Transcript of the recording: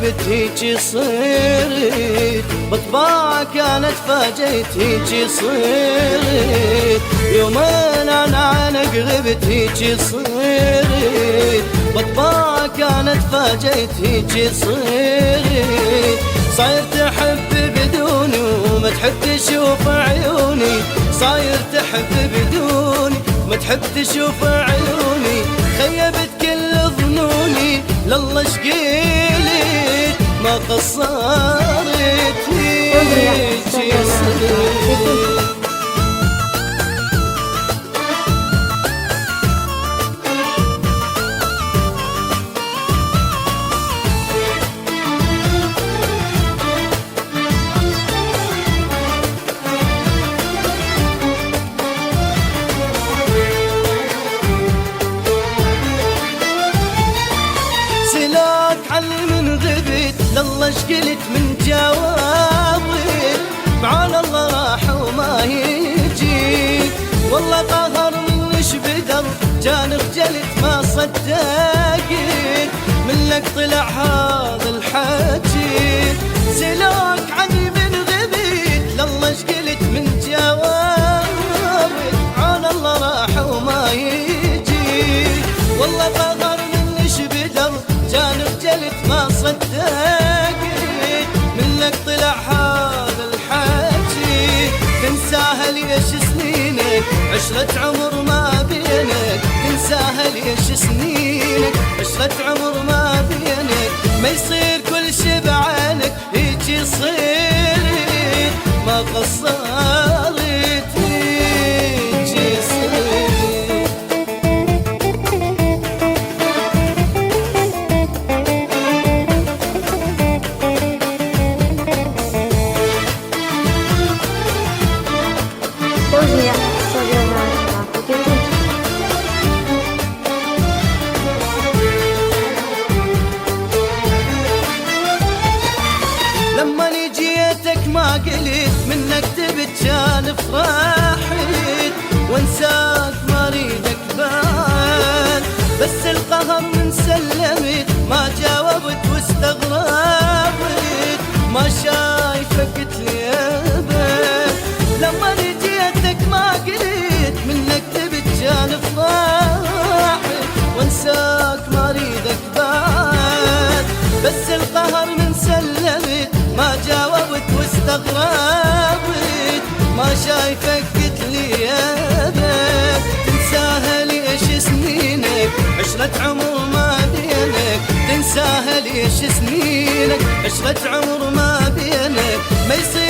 غبت هيجي صرت، بطباع كانت فاجيت هيجي صرت، يومين انا عنك غبت هيجي صرت، بطباع كانت فاجيت هيجي صرت، صاير تحب بدوني وما تحب تشوف عيوني، صاير تحب بدوني ما تحب تشوف عيوني، خيبت كل ظنوني لله شقيلت ما قصرت هيجي صرت. علي من غبت لله شقلت من جوابك، معان الله راح وما يجي، والله قهر منش بدر جان خجلت ما صدقت، منك طلع هذا الحكي، سلاك عني من غبت لله شقلت من جوابك، معان الله راح وما يجي، والله قهر منش بدر جان خجلت ما صدقت، منك طلع هذا الحكي، تنساها ليش سنينك عشرة عمر ما بينك، تنساها ليش سنينك عشرة عمر ما بينك، ما يصير كل شي بعينك هيجي صرت ما قصرت هيجي صرت. لما جيتك ما قلت منك تبت كان فرحت، وانساك ما ريدك بعد، بس القهر من سلمت ما جاوبت واستغربت، ما شايفك قلت لي ابد، لما جيتك ما قلت منك تبت كان فرحت، وانساك ما ريدك بعد، بس القهر من سلمت ما جاوبت واستغربت، ما شايفك قلت لي ابد، تنساها ليش سنينك عشرة عمر ما بينك، تنساها ليش سنينك عشرة عمر ما بينك، ما يصير